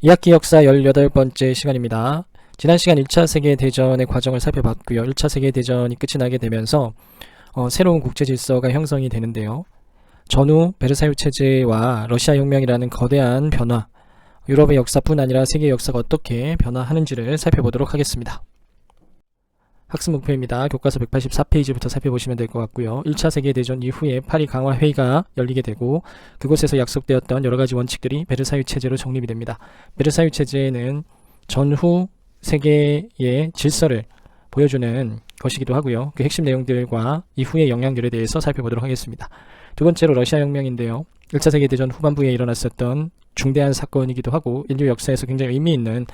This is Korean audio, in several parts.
2학기 역사 18번째 시간입니다. 지난 시간 1차 세계대전의 과정을 살펴봤고요. 1차 세계대전이 끝이 나게 되면서 새로운 국제질서가 형성이 되는데요. 전후 베르사유 체제와 러시아 혁명이라는 거대한 변화, 유럽의 역사뿐 아니라 세계의 역사가 어떻게 변화하는지를 살펴보도록 하겠습니다. 학습 목표입니다. 교과서 184페이지부터 살펴보시면 될 것 같고요. 1차 세계대전 이후에 파리 강화회의가 열리게 되고 그곳에서 약속되었던 여러가지 원칙들이 베르사유 체제로 정립이 됩니다. 베르사유 체제는 전후 세계의 질서를 보여주는 것이기도 하고요. 그 핵심 내용들과 이후의 영향들에 대해서 살펴보도록 하겠습니다. 두 번째로 러시아 혁명인데요. 1차 세계대전 후반부에 일어났었던 중대한 사건이기도 하고 인류 역사에서 굉장히 의미 있는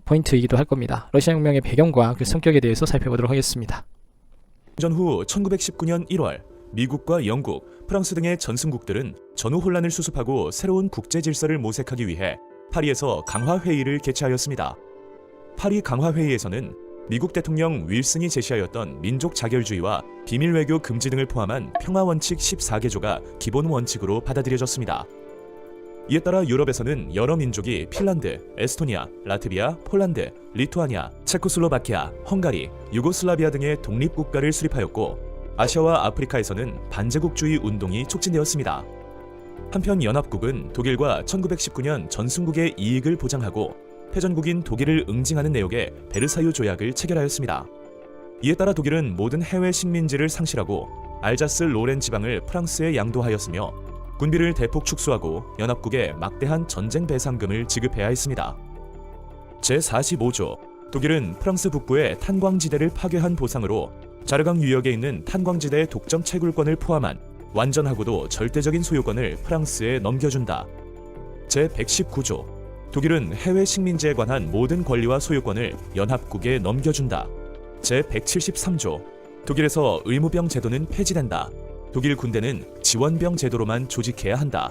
포인트이기도 할 겁니다. 러시아 혁명의 배경과 그 성격에 대해서 살펴보도록 하겠습니다. 전후 1919년 1월 미국과 영국, 프랑스 등의 전승국들은 전후 혼란을 수습하고 새로운 국제 질서를 모색하기 위해 파리에서 강화회의를 개최하였습니다. 파리 강화회의에서는 미국 대통령 윌슨이 제시하였던 민족 자결주의와 비밀 외교 금지 등을 포함한 평화원칙 14개조가 기본 원칙으로 받아들여졌습니다. 이에 따라 유럽에서는 여러 민족이 핀란드, 에스토니아, 라트비아, 폴란드, 리투아니아, 체코슬로바키아, 헝가리, 유고슬라비아 등의 독립국가를 수립하였고 아시아와 아프리카에서는 반제국주의 운동이 촉진되었습니다. 한편 연합국은 독일과 1919년 전승국의 이익을 보장하고 패전국인 독일을 응징하는 내용의 베르사유 조약을 체결하였습니다. 이에 따라 독일은 모든 해외 식민지를 상실하고 알자스 로렌 지방을 프랑스에 양도하였으며 군비를 대폭 축소하고 연합국에 막대한 전쟁 배상금을 지급해야 했습니다. 제45조 독일은 프랑스 북부의 탄광지대를 파괴한 보상으로 자르강 유역에 있는 탄광지대의 독점 채굴권을 포함한 완전하고도 절대적인 소유권을 프랑스에 넘겨준다. 제119조 독일은 해외 식민지에 관한 모든 권리와 소유권을 연합국에 넘겨준다. 제173조 독일에서 의무병 제도는 폐지된다. 독일 군대는 지원병 제도로만 조직해야 한다.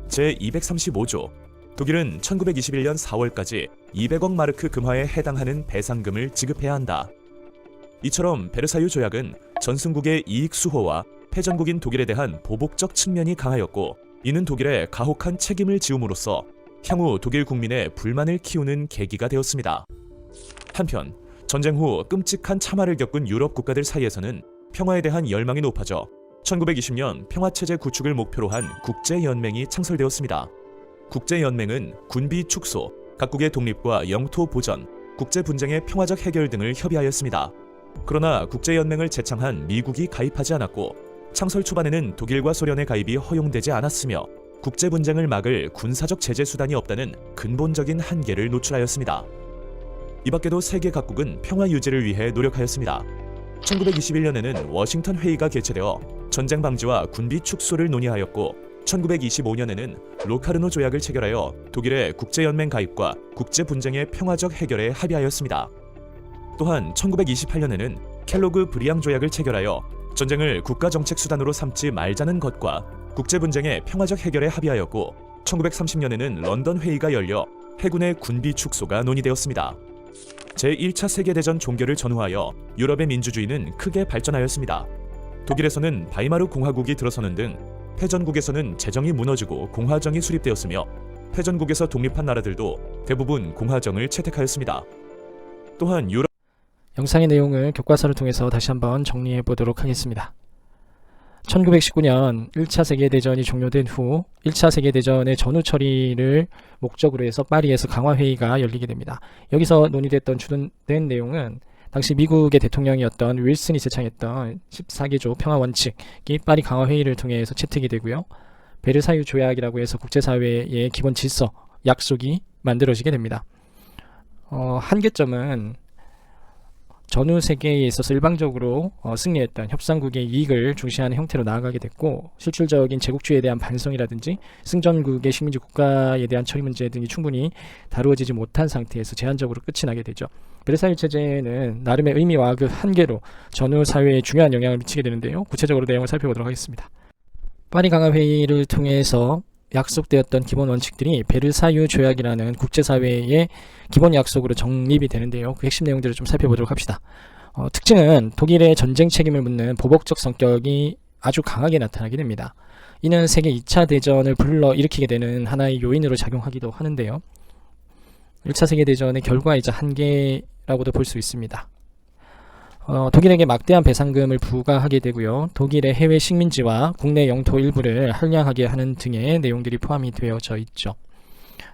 제235조 독일은 1921년 4월까지 200억 마르크 금화에 해당하는 배상금을 지급해야 한다. 이처럼 베르사유 조약은 전승국의 이익 수호와 패전국인 독일에 대한 보복적 측면이 강하였고 이는 독일에 가혹한 책임을 지움으로써 향후 독일 국민의 불만을 키우는 계기가 되었습니다. 한편 전쟁 후 끔찍한 참화를 겪은 유럽 국가들 사이에서는 평화에 대한 열망이 높아져 1920년 평화체제 구축을 목표로 한 국제연맹이 창설되었습니다. 국제연맹은 군비 축소, 각국의 독립과 영토 보전, 국제분쟁의 평화적 해결 등을 협의하였습니다. 그러나 국제연맹을 제창한 미국이 가입하지 않았고 창설 초반에는 독일과 소련의 가입이 허용되지 않았으며 국제분쟁을 막을 군사적 제재 수단이 없다는 근본적인 한계를 노출하였습니다. 이 밖에도 세계 각국은 평화 유지를 위해 노력하였습니다. 1921년에는 워싱턴 회의가 개최되어 전쟁 방지와 군비 축소를 논의하였고 1925년에는 로카르노 조약을 체결하여 독일의 국제연맹 가입과 국제분쟁의 평화적 해결에 합의하였습니다. 또한 1928년에는 켈로그 브리앙 조약을 체결하여 전쟁을 국가정책 수단으로 삼지 말자는 것과 국제분쟁의 평화적 해결에 합의하였고 1930년에는 런던 회의가 열려 해군의 군비 축소가 논의되었습니다. 제1차 세계대전 종결을 전후하여 유럽의 민주주의는 크게 발전하였습니다. 독일에서는 바이마르 공화국이 들어서는 등 패전국에서는 재정이 무너지고 공화정이 수립되었으며 패전국에서 독립한 나라들도 대부분 공화정을 채택하였습니다. 또한 유럽 영상의 내용을 교과서를 통해서 다시 한번 정리해 보도록 하겠습니다. 1919년 1차 세계대전이 종료된 후 1차 세계대전의 전후 처리를 목적으로 해서 파리에서 강화회의가 열리게 됩니다. 여기서 논의됐던 주된 내용은 당시 미국의 대통령이었던 윌슨이 제창했던 14개조 평화원칙이 파리 강화회의를 통해서 채택이 되고요. 베르사유 조약이라고 해서 국제사회의 기본 질서, 약속이 만들어지게 됩니다. 한계점은 전후 세계에 있어서 일방적으로 승리했던 협상국의 이익을 중시하는 형태로 나아가게 됐고 실질적인 제국주의에 대한 반성이라든지 승전국의 식민지 국가에 대한 처리 문제 등이 충분히 다루어지지 못한 상태에서 제한적으로 끝이 나게 되죠. 베르사유 체제는 나름의 의미와 그 한계로 전후 사회에 중요한 영향을 미치게 되는데요. 구체적으로 내용을 살펴보도록 하겠습니다. 파리 강화회의를 통해서 약속되었던 기본 원칙들이 베르사유 조약이라는 국제사회의 기본 약속으로 정립이 되는데요. 그 핵심 내용들을 좀 살펴보도록 합시다. 특징은 독일의 전쟁 책임을 묻는 보복적 성격이 아주 강하게 나타나게 됩니다. 이는 세계 2차 대전을 불러일으키게 되는 하나의 요인으로 작용하기도 하는데요. 1차 세계대전의 결과이자 한계라고도 볼 수 있습니다. 독일에게 막대한 배상금을 부과하게 되고요. 독일의 해외 식민지와 국내 영토 일부를 할량하게 하는 등의 내용들이 포함이 되어져 있죠.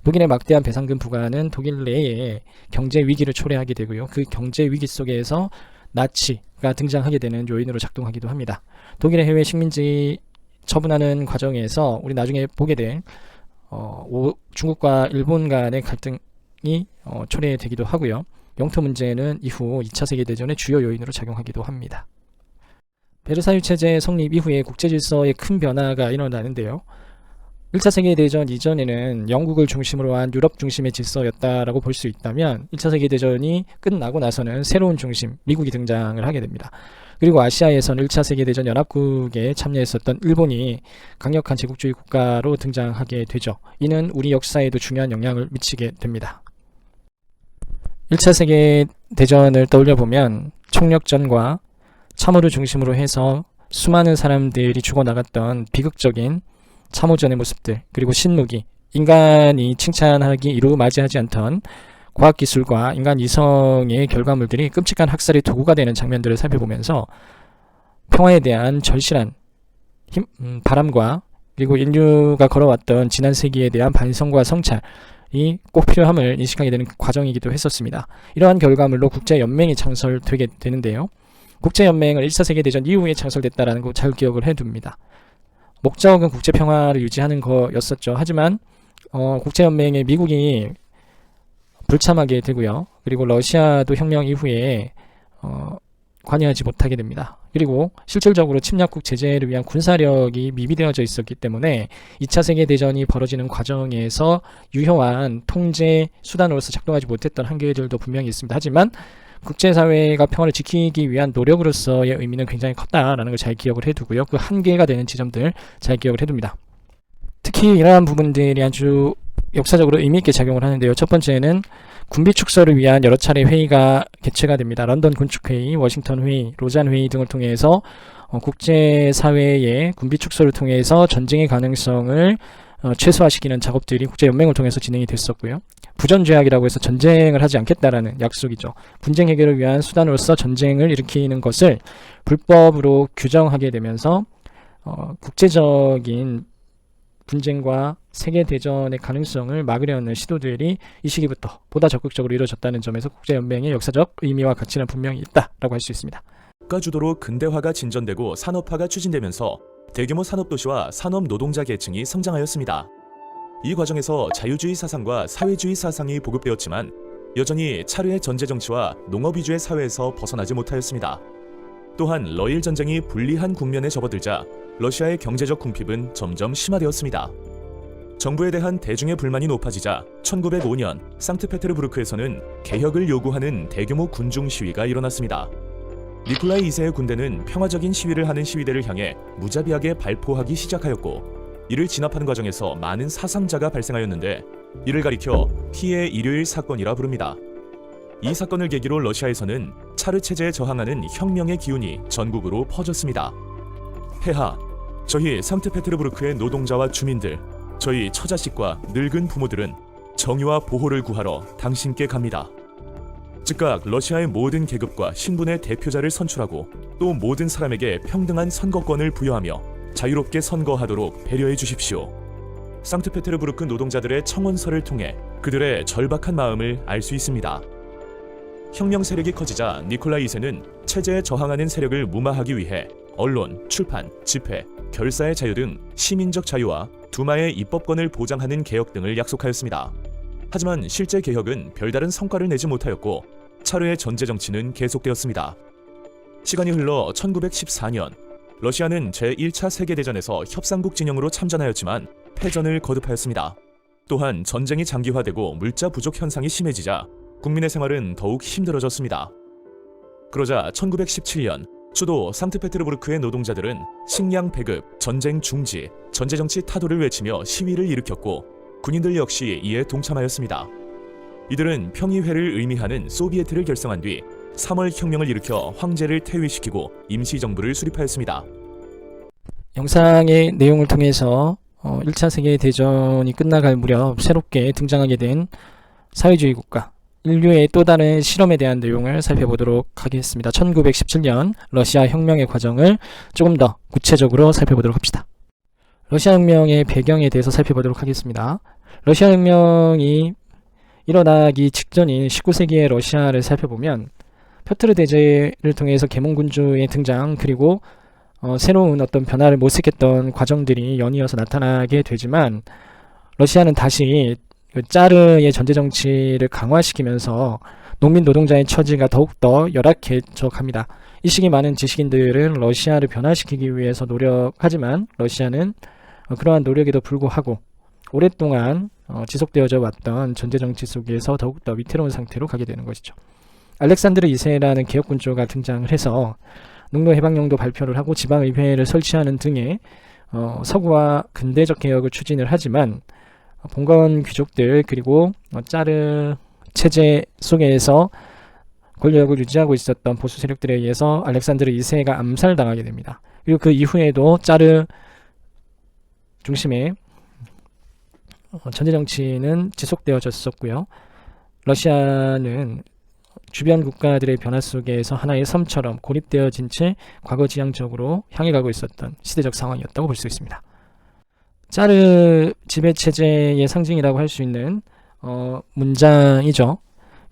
독일의 막대한 배상금 부과는 독일 내에 경제 위기를 초래하게 되고요. 그 경제 위기 속에서 나치가 등장하게 되는 요인으로 작동하기도 합니다. 독일의 해외 식민지 처분하는 과정에서 우리 나중에 보게 될 중국과 일본 간의 갈등이 초래되기도 하고요. 영토 문제는 이후 2차 세계대전의 주요 요인으로 작용하기도 합니다. 베르사유 체제 성립 이후에 국제질서에 큰 변화가 일어나는데요. 1차 세계대전 이전에는 영국을 중심으로 한 유럽 중심의 질서였다라고 볼 수 있다면 1차 세계대전이 끝나고 나서는 새로운 중심, 미국이 등장을 하게 됩니다. 그리고 아시아에서는 1차 세계대전 연합국에 참여했었던 일본이 강력한 제국주의 국가로 등장하게 되죠. 이는 우리 역사에도 중요한 영향을 미치게 됩니다. 1차 세계대전을 떠올려보면 총력전과 참호를 중심으로 해서 수많은 사람들이 죽어나갔던 비극적인 참호전의 모습들, 그리고 신무기, 인간이 칭찬하기 이루 마지하지 않던 과학기술과 인간 이성의 결과물들이 끔찍한 학살의 도구가 되는 장면들을 살펴보면서 평화에 대한 절실한 바람과 그리고 인류가 걸어왔던 지난 세기에 대한 반성과 성찰이 꼭 필요함을 인식하게 되는 과정이기도 했었습니다. 이러한 결과물로 국제연맹이 창설되게 되는데요. 국제연맹은 1차 세계대전 이후에 창설됐다는 거 잘 기억을 해둡니다. 목적은 국제평화를 유지하는 거였었죠. 하지만 국제연맹에 미국이 불참하게 되고요. 그리고 러시아도 혁명 이후에 관여하지 못하게 됩니다. 그리고 실질적으로 침략국 제재를 위한 군사력이 미비되어져 있었기 때문에 2차 세계대전이 벌어지는 과정에서 유효한 통제 수단으로서 작동하지 못했던 한계들도 분명히 있습니다. 하지만 국제사회가 평화를 지키기 위한 노력으로서의 의미는 굉장히 컸다라는 걸 잘 기억을 해두고요. 그 한계가 되는 지점들 잘 기억을 해둡니다. 특히 이러한 부분들이 아주 역사적으로 의미있게 작용을 하는데요. 첫 번째는 군비 축소를 위한 여러 차례 회의가 개최가 됩니다. 런던 군축회의, 워싱턴 회의, 로잔 회의 등을 통해서 국제사회의 군비 축소를 통해서 전쟁의 가능성을 최소화시키는 작업들이 국제연맹을 통해서 진행이 됐었고요. 부전제약이라고 해서 전쟁을 하지 않겠다라는 약속이죠. 분쟁 해결을 위한 수단으로서 전쟁을 일으키는 것을 불법으로 규정하게 되면서 국제적인 분쟁과 세계대전의 가능성을 막으려는 시도들이 이 시기부터 보다 적극적으로 이루어졌다는 점에서 국제연맹의 역사적 의미와 가치는 분명히 있다라고 할 수 있습니다. 국가 주도로 근대화가 진전되고 산업화가 추진되면서 대규모 산업도시와 산업 노동자 계층이 성장하였습니다. 이 과정에서 자유주의 사상과 사회주의 사상이 보급되었지만 여전히 차르의 전제 정치와 농업 위주의 사회에서 벗어나지 못하였습니다. 또한 러일 전쟁이 불리한 국면에 접어들자 러시아의 경제적 궁핍은 점점 심화되었습니다. 정부에 대한 대중의 불만이 높아지자 1905년 상트페테르부르크에서는 개혁을 요구하는 대규모 군중 시위가 일어났습니다. 니콜라이 2세의 군대는 평화적인 시위를 하는 시위대를 향해 무자비하게 발포하기 시작하였고 이를 진압하는 과정에서 많은 사상자가 발생하였는데 이를 가리켜 피해 일요일 사건이라 부릅니다. 이 사건을 계기로 러시아에서는 차르 체제에 저항하는 혁명의 기운이 전국으로 퍼졌습니다. 폐하, 저희 상트페테르부르크의 노동자와 주민들, 저희 처자식과 늙은 부모들은 정의와 보호를 구하러 당신께 갑니다. 즉각 러시아의 모든 계급과 신분의 대표자를 선출하고 또 모든 사람에게 평등한 선거권을 부여하며 자유롭게 선거하도록 배려해 주십시오. 상트페테르부르크 노동자들의 청원서를 통해 그들의 절박한 마음을 알 수 있습니다. 혁명 세력이 커지자 니콜라이 2세는 체제에 저항하는 세력을 무마하기 위해 언론, 출판, 집회, 결사의 자유 등 시민적 자유와 두마의 입법권을 보장하는 개혁 등을 약속하였습니다. 하지만 실제 개혁은 별다른 성과를 내지 못하였고 차르의 전제 정치는 계속되었습니다. 시간이 흘러 1914년 러시아는 제1차 세계대전에서 협상국 진영으로 참전하였지만 패전을 거듭하였습니다. 또한 전쟁이 장기화되고 물자 부족 현상이 심해지자 국민의 생활은 더욱 힘들어졌습니다. 그러자 1917년 수도 상트페테르부르크의 노동자들은 식량 배급, 전쟁 중지, 전제정치 타도를 외치며 시위를 일으켰고 군인들 역시 이에 동참하였습니다. 이들은 평의회를 의미하는 소비에트를 결성한 뒤 3월 혁명을 일으켜 황제를 퇴위시키고 임시정부를 수립하였습니다. 영상의 내용을 통해서 1차 세계대전이 끝나갈 무렵 새롭게 등장하게 된 사회주의 국가, 인류의 또 다른 실험에 대한 내용을 살펴보도록 하겠습니다. 1917년 러시아 혁명의 과정을 조금 더 구체적으로 살펴보도록 합시다. 러시아 혁명의 배경에 대해서 살펴보도록 하겠습니다. 러시아 혁명이 일어나기 직전인 19세기의 러시아를 살펴보면 표트르 대제를 통해서 계몽군주의 등장, 그리고 새로운 어떤 변화를 모색했던 과정들이 연이어서 나타나게 되지만, 러시아는 다시 그 짜르의 전제 정치를 강화시키면서 농민 노동자의 처지가 더욱더 열악해져 갑니다. 이 시기 많은 지식인들은 러시아를 변화시키기 위해서 노력하지만, 러시아는 그러한 노력에도 불구하고 오랫동안 지속되어져 왔던 전제 정치 속에서 더욱더 위태로운 상태로 가게 되는 것이죠. 알렉산드르 2세라는 개혁군주가 등장을 해서 농노해방령도 발표를 하고 지방의회를 설치하는 등의 서구와 근대적 개혁을 추진을 하지만, 봉건 귀족들 그리고 짜르 체제 속에서 권력을 유지하고 있었던 보수 세력들에 의해서 알렉산드르 2세가 암살당하게 됩니다. 그리고 그 이후에도 짜르 중심의 전제 정치는 지속되어졌었고요. 러시아는 주변 국가들의 변화 속에서 하나의 섬처럼 고립되어진 채 과거지향적으로 향해 가고 있었던 시대적 상황이었다고 볼 수 있습니다. 짜르 지배체제의 상징이라고 할 수 있는 문장이죠.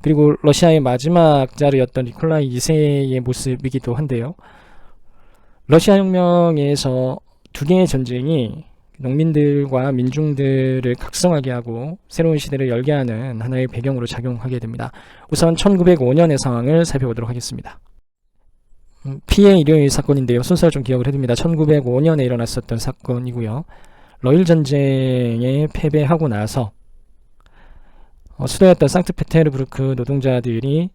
그리고 러시아의 마지막 짜르였던 니콜라이 2세의 모습이기도 한데요. 러시아 혁명에서 두 개의 전쟁이 농민들과 민중들을 각성하게 하고 새로운 시대를 열게 하는 하나의 배경으로 작용하게 됩니다. 우선 1905년의 상황을 살펴보도록 하겠습니다. 피해 일요일 사건인데요. 순서를 좀 기억을 해둡니다. 1905년에 일어났었던 사건이고요. 러일 전쟁에 패배하고 나서 수도였던 상트페테르부르크 노동자들이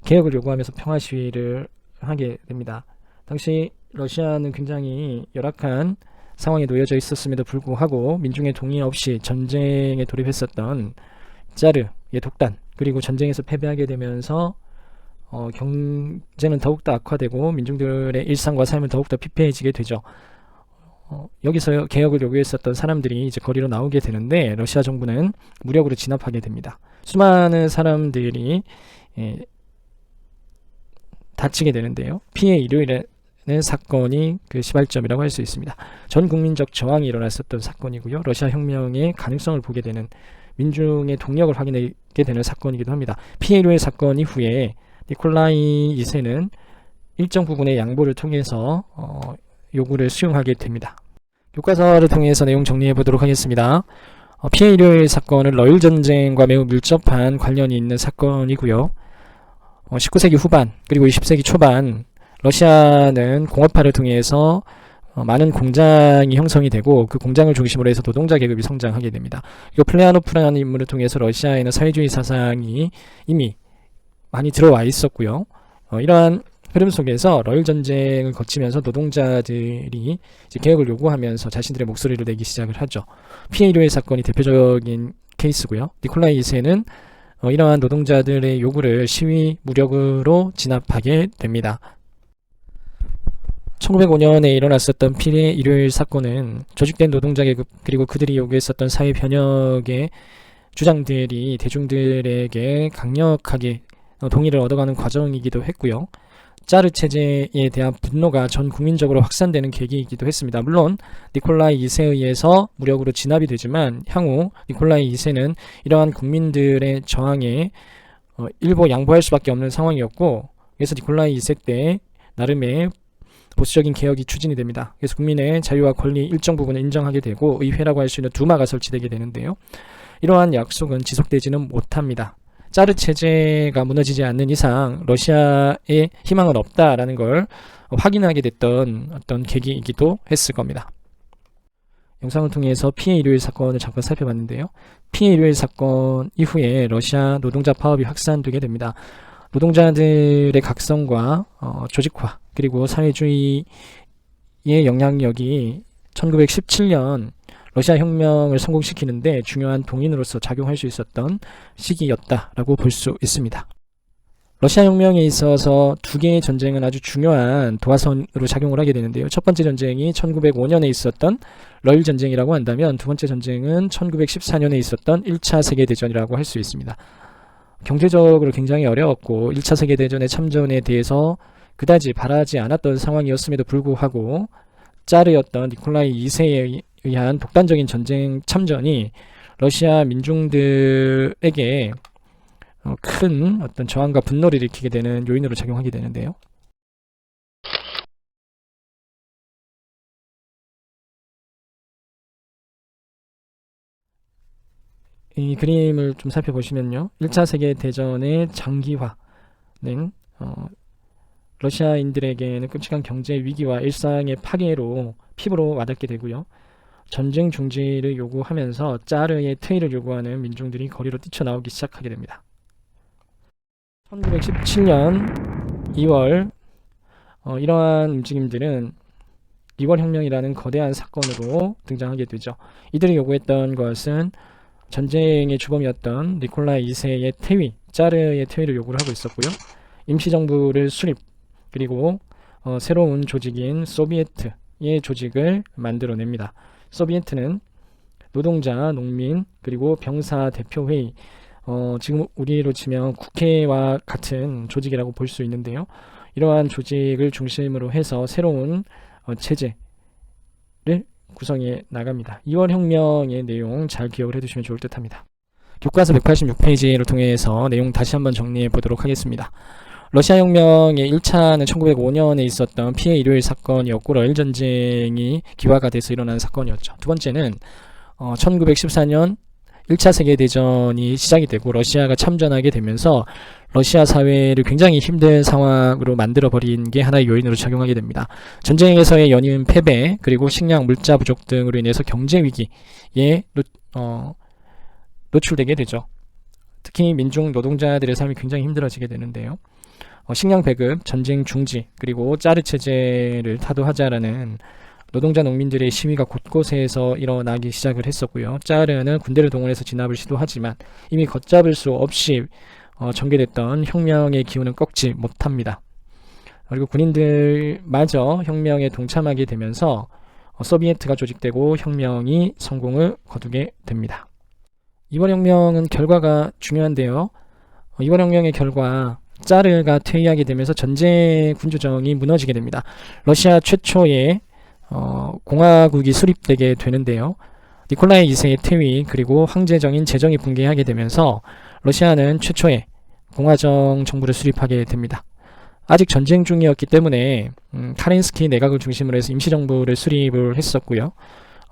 개혁을 요구하면서 평화 시위를 하게 됩니다. 당시 러시아는 굉장히 열악한 상황에 놓여져 있었음에도 불구하고 민중의 동의 없이 전쟁에 돌입했었던 짜르의 독단, 그리고 전쟁에서 패배하게 되면서 경제는 더욱더 악화되고 민중들의 일상과 삶은 더욱더 피폐해지게 되죠. 여기서 개혁을 요구했었던 사람들이 이제 거리로 나오게 되는데, 러시아 정부는 무력으로 진압하게 됩니다. 수많은 사람들이 다치게 되는데요. 피해 일요일에 사건이 그 시발점이라고 할 수 있습니다. 전 국민적 저항이 일어났었던 사건이고요. 러시아 혁명의 가능성을 보게 되는, 민중의 동력을 확인하게 되는 사건이기도 합니다. 피해 일요일 사건 이후에 니콜라이 2세는 일정 부분의 양보를 통해서 요구를 수용하게 됩니다. 교과서를 통해서 내용 정리해 보도록 하겠습니다. 피해 일요일 사건은 러일 전쟁과 매우 밀접한 관련이 있는 사건이고요. 19세기 후반 그리고 20세기 초반 러시아는 공업화를 통해서 많은 공장이 형성이 되고, 그 공장을 중심으로 해서 노동자 계급이 성장하게 됩니다. 이거 플레아노프라는 인물을 통해서 러시아에는 사회주의 사상이 이미 많이 들어와 있었고요. 이러한 흐름 속에서 러일 전쟁을 거치면서 노동자들이 이제 개혁을 요구하면서 자신들의 목소리를 내기 시작을 하죠. 피해 일요일 사건이 대표적인 케이스고요. 니콜라이 2세는 이러한 노동자들의 요구를 시위 무력으로 진압하게 됩니다. 1905년에 일어났었던 피해 일요일 사건은 조직된 노동자 계급 그리고 그들이 요구했었던 사회 변혁의 주장들이 대중들에게 강력하게 동의를 얻어가는 과정이기도 했고요. 짜르 체제에 대한 분노가 전 국민적으로 확산되는 계기이기도 했습니다. 물론 니콜라이 2세에 의해서 무력으로 진압이 되지만, 향후 니콜라이 2세는 이러한 국민들의 저항에 일부 양보할 수밖에 없는 상황이었고, 그래서 니콜라이 2세 때 나름의 보수적인 개혁이 추진이 됩니다. 그래서 국민의 자유와 권리 일정 부분을 인정하게 되고, 의회라고 할 수 있는 두마가 설치되게 되는데요. 이러한 약속은 지속되지는 못합니다. 짜르 체제가 무너지지 않는 이상 러시아에 희망은 없다라는 걸 확인하게 됐던 어떤 계기이기도 했을 겁니다. 영상을 통해서 피해 일요일 사건을 잠깐 살펴봤는데요. 피해 일요일 사건 이후에 러시아 노동자 파업이 확산되게 됩니다. 노동자들의 각성과 조직화 그리고 사회주의의 영향력이 1917년 러시아 혁명을 성공시키는데 중요한 동인으로서 작용할 수 있었던 시기였다라고 볼 수 있습니다. 러시아 혁명에 있어서 두 개의 전쟁은 아주 중요한 도화선으로 작용을 하게 되는데요. 첫 번째 전쟁이 1905년에 있었던 러일 전쟁이라고 한다면 두 번째 전쟁은 1914년에 있었던 1차 세계대전이라고 할 수 있습니다. 경제적으로 굉장히 어려웠고 1차 세계대전의 참전에 대해서 그다지 바라지 않았던 상황이었음에도 불구하고 짜르였던 니콜라이 2세에 의한 독단적인 전쟁 참전이 러시아 민중들에게 큰 어떤 저항과 분노를 일으키게 되는 요인으로 작용하게 되는데요. 이 그림을 좀 살펴보시면요. 1차 세계대전의 장기화는 러시아인들에게는 끔찍한 경제 위기와 일상의 파괴로 피부로 와닿게 되고요. 전쟁 중지를 요구하면서 짜르의 퇴위를 요구하는 민중들이 거리로 뛰쳐나오기 시작하게 됩니다. 1917년 2월 이러한 움직임들은 2월 혁명이라는 거대한 사건으로 등장하게 되죠. 이들이 요구했던 것은 전쟁의 주범이었던 니콜라이 2세의 퇴위, 짜르의 퇴위를 요구를 하고 있었고요. 임시정부를 수립, 그리고 새로운 조직인 소비에트의 조직을 만들어냅니다. 소비에트는 노동자, 농민, 그리고 병사 대표회의, 지금 우리로 치면 국회와 같은 조직이라고 볼 수 있는데요. 이러한 조직을 중심으로 해서 새로운 체제를 구성해 나갑니다. 2월 혁명의 내용 잘 기억을 해두시면 좋을 듯 합니다. 교과서 186페이지를 통해서 내용 다시 한번 정리해 보도록 하겠습니다. 러시아 혁명의 1차는 1905년에 있었던 피해 일요일 사건이었고 러일 전쟁이 기화가 돼서 일어난 사건이었죠. 두 번째는 1914년 1차 세계대전이 시작이 되고 러시아가 참전하게 되면서 러시아 사회를 굉장히 힘든 상황으로 만들어버린 게 하나의 요인으로 작용하게 됩니다. 전쟁에서의 연이은 패배, 그리고 식량, 물자 부족 등으로 인해서 경제 위기에 노출되게 되죠. 특히 민중 노동자들의 삶이 굉장히 힘들어지게 되는데요. 식량 배급, 전쟁 중지, 그리고 짜르 체제를 타도하자라는 노동자 농민들의 시위가 곳곳에서 일어나기 시작을 했었고요. 짜르는 군대를 동원해서 진압을 시도하지만 이미 걷잡을 수 없이 전개됐던 혁명의 기운은 꺾지 못합니다. 그리고 군인들마저 혁명에 동참하게 되면서 소비에트가 조직되고 혁명이 성공을 거두게 됩니다. 2월 혁명은 결과가 중요한데요. 2월 혁명의 결과, 짜르가 퇴위하게 되면서 전제 군주정이 무너지게 됩니다. 러시아 최초의 공화국이 수립되게 되는데요. 니콜라이 2세의 퇴위, 그리고 황제정인 제정이 붕괴하게 되면서 러시아는 최초의 공화정 정부를 수립하게 됩니다. 아직 전쟁 중이었기 때문에 카렌스키 내각을 중심으로 해서 임시정부를 수립을 했었고요.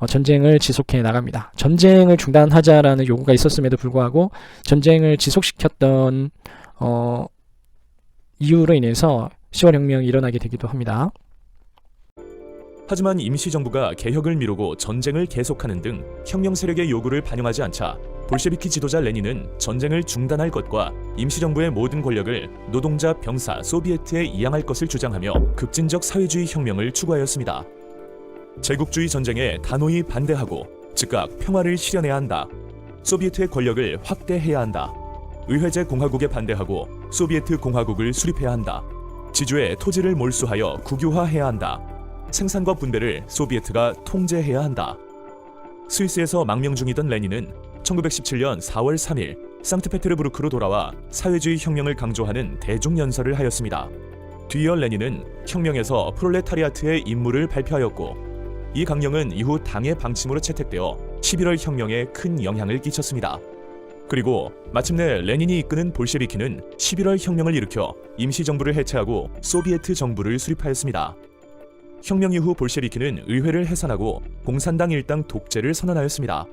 전쟁을 지속해 나갑니다. 전쟁을 중단하자라는 요구가 있었음에도 불구하고 전쟁을 지속시켰던 이유로 인해서 10월 혁명이 일어나게 되기도 합니다. 하지만 임시정부가 개혁을 미루고 전쟁을 계속하는 등 혁명 세력의 요구를 반영하지 않자 볼셰비키 지도자 레닌은 전쟁을 중단할 것과 임시정부의 모든 권력을 노동자, 병사, 소비에트에 이양할 것을 주장하며 급진적 사회주의 혁명을 추구하였습니다. 제국주의 전쟁에 단호히 반대하고 즉각 평화를 실현해야 한다. 소비에트의 권력을 확대해야 한다. 의회제 공화국에 반대하고 소비에트 공화국을 수립해야 한다. 지주의 토지를 몰수하여 국유화해야 한다. 생산과 분배를 소비에트가 통제해야 한다. 스위스에서 망명 중이던 레닌은 1917년 4월 3일 상트페테르부르크로 돌아와 사회주의 혁명을 강조하는 대중연설을 하였습니다. 뒤이어 레닌은 혁명에서 프롤레타리아트의 임무를 발표하였고 이 강령은 이후 당의 방침으로 채택되어 11월 혁명에 큰 영향을 끼쳤습니다. 그리고 마침내 레닌이 이끄는 볼셰비키는 11월 혁명을 일으켜 임시정부를 해체하고 소비에트 정부를 수립하였습니다. 혁명 이후 볼셰비키는 의회를 해산하고 공산당 일당 독재를 선언하였습니다.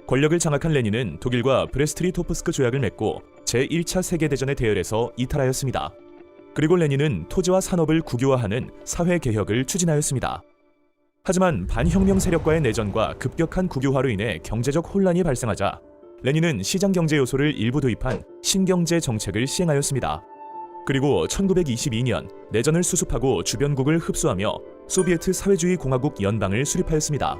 권력을 장악한 레닌은 독일과 브레스트리토프스크 조약을 맺고 제1차 세계대전에 대열해서 이탈하였습니다. 그리고 레닌은 토지와 산업을 국유화하는 사회개혁을 추진하였습니다. 하지만 반혁명 세력과의 내전과 급격한 국유화로 인해 경제적 혼란이 발생하자 레닌은 시장경제 요소를 일부 도입한 신경제 정책을 시행하였습니다. 그리고 1922년 내전을 수습하고 주변국을 흡수하며 소비에트 사회주의 공화국 연방을 수립하였습니다.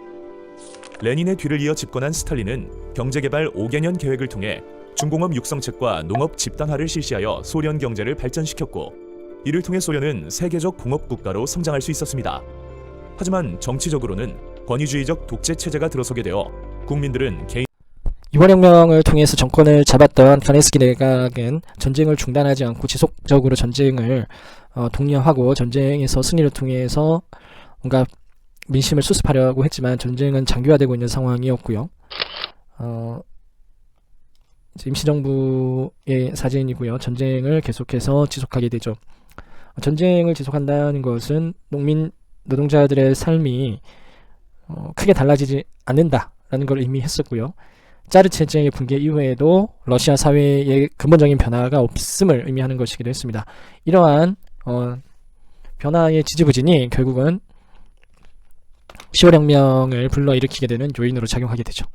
레닌의 뒤를 이어 집권한 스탈린은 경제개발 5개년 계획을 통해 중공업 육성책과 농업 집단화를 실시하여 소련 경제를 발전시켰고, 이를 통해 소련은 세계적 공업 국가로 성장할 수 있었습니다. 하지만 정치적으로는 권위주의적 독재 체제가 들어서게 되어 국민들은 개인 6월혁명을 통해서 정권을 잡았던 카네스키 내각은 전쟁을 중단하지 않고 지속적으로 전쟁을 독려하고 전쟁에서 승리를 통해서 뭔가 민심을 수습하려고 했지만 전쟁은 장기화되고 있는 상황이었고요. 이제 임시정부의 사진이고요. 전쟁을 계속해서 지속하게 되죠. 전쟁을 지속한다는 것은 농민 노동자들의 삶이 크게 달라지지 않는다라는 걸 의미했었고요. 짜르 체제의 붕괴 이후에도 러시아 사회에 근본적인 변화가 없음을 의미하는 것이기도 했습니다. 이러한 변화의 지지부진이 결국은 10월 혁명을 불러일으키게 되는 요인으로 작용하게 되죠.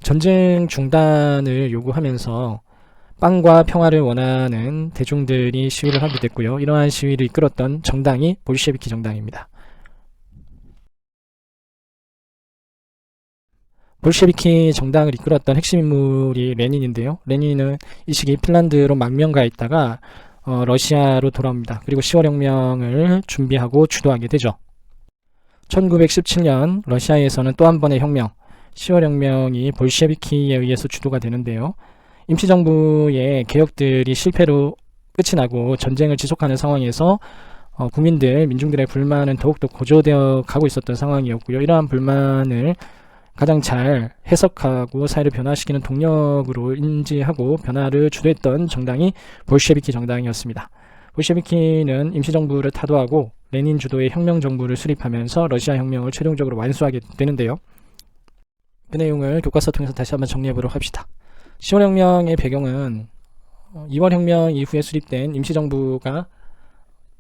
전쟁 중단을 요구하면서 빵과 평화를 원하는 대중들이 시위를 하게 됐고요. 이러한 시위를 이끌었던 정당이 볼셰비키 정당입니다. 볼셰비키 정당을 이끌었던 핵심 인물이 레닌인데요. 레닌은 이 시기 핀란드로 망명가 있다가 러시아로 돌아옵니다. 그리고 10월 혁명을 준비하고 주도하게 되죠. 1917년 러시아에서는 또 한 번의 혁명, 10월 혁명이 볼셰비키에 의해서 주도가 되는데요. 임시정부의 개혁들이 실패로 끝이 나고 전쟁을 지속하는 상황에서 민중들의 불만은 더욱더 고조되어 가고 있었던 상황이었고요. 이러한 불만을 가장 잘 해석하고 사회를 변화시키는 동력으로 인지하고 변화를 주도했던 정당이 볼셰비키 정당이었습니다. 볼셰비키는 임시정부를 타도하고 레닌 주도의 혁명정부를 수립하면서 러시아 혁명을 최종적으로 완수하게 되는데요. 그 내용을 교과서 통해서 다시 한번 정리해보도록 합시다. 10월 혁명의 배경은 2월 혁명 이후에 수립된 임시정부가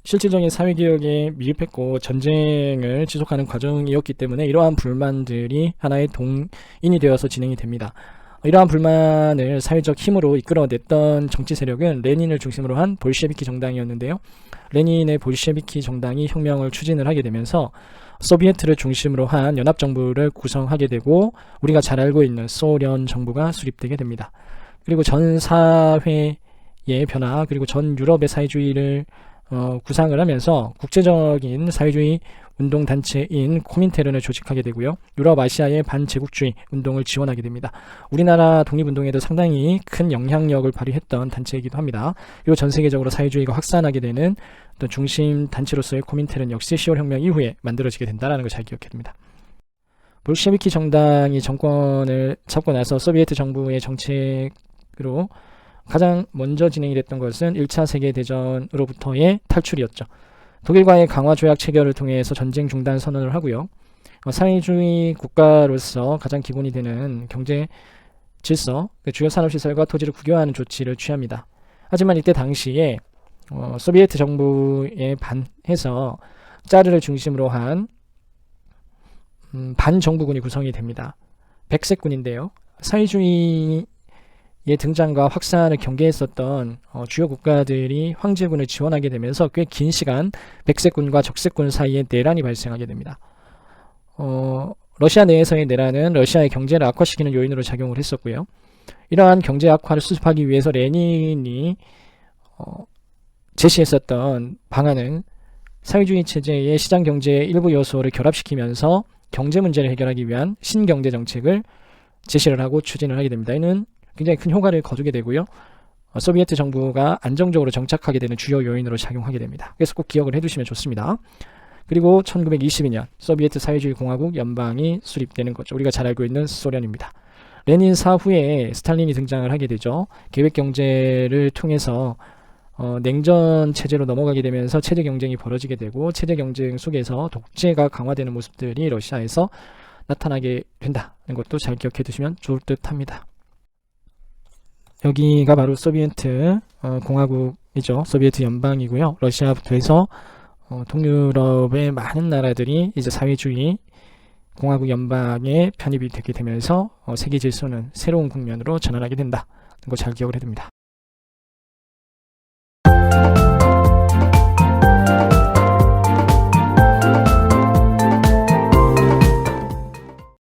실질적인 사회개혁에 미흡했고 전쟁을 지속하는 과정이었기 때문에 이러한 불만들이 하나의 동인이 되어서 진행이 됩니다. 이러한 불만을 사회적 힘으로 이끌어냈던 정치 세력은 레닌을 중심으로 한 볼셰비키 정당이었는데요. 레닌의 볼셰비키 정당이 혁명을 추진을 하게 되면서 소비에트를 중심으로 한 연합정부를 구성하게 되고 우리가 잘 알고 있는 소련 정부가 수립되게 됩니다. 그리고 전 사회의 변화 그리고 전 유럽의 사회주의를 구상을 하면서 국제적인 사회주의 운동단체인 코민테른을 조직하게 되고요. 유럽 아시아의 반제국주의 운동을 지원하게 됩니다. 우리나라 독립운동에도 상당히 큰 영향력을 발휘했던 단체이기도 합니다. 그리고 전 세계적으로 사회주의가 확산하게 되는 어떤 중심 단체로서의 코민테른 역시 10월 혁명 이후에 만들어지게 된다는 걸 잘 기억해야 됩니다. 볼셰비키 정당이 정권을 잡고 나서 소비에트 정부의 정책으로 가장 먼저 진행이 됐던 것은 1차 세계대전으로부터의 탈출이었죠. 독일과의 강화 조약 체결을 통해서 전쟁 중단 선언을 하고요. 사회주의 국가로서 가장 기본이 되는 경제 질서, 주요 산업시설과 토지를 국유화하는 조치를 취합니다. 하지만 이때 당시에 소비에트 정부에 반해서 짜르를 중심으로 한 반정부군이 구성이 됩니다. 백색군인데요. 사회주의 의 등장과 확산을 경계했었던 주요 국가들이 황제군을 지원하게 되면서 꽤 긴 시간 백색군과 적색군 사이에 내란이 발생하게 됩니다. 러시아 내에서의 내란은 러시아의 경제를 악화시키는 요인으로 작용을 했었고요. 이러한 경제 악화를 수습하기 위해서 레닌이 제시했었던 방안은 사회주의 체제의 시장 경제의 일부 요소를 결합시키면서 경제 문제를 해결하기 위한 신경제 정책을 제시를 하고 추진을 하게 됩니다. 이는 굉장히 큰 효과를 거두게 되고요. 소비에트 정부가 안정적으로 정착하게 되는 주요 요인으로 작용하게 됩니다. 그래서 꼭 기억을 해두시면 좋습니다. 그리고 1922년 소비에트 사회주의 공화국 연방이 수립되는 거죠. 우리가 잘 알고 있는 소련입니다. 레닌 사후에 스탈린이 등장을 하게 되죠. 계획 경제를 통해서 냉전 체제로 넘어가게 되면서 체제 경쟁이 벌어지게 되고 체제 경쟁 속에서 독재가 강화되는 모습들이 러시아에서 나타나게 된다는 것도 잘 기억해 두시면 좋을 듯 합니다. 여기가 바로 소비에트 공화국이죠. 소비에트 연방이고요. 러시아부터 해서 동유럽의 많은 나라들이 이제 사회주의 공화국 연방에 편입이 되게 되면서 세계 질서는 새로운 국면으로 전환하게 된다. 이거 잘 기억을 해둡니다.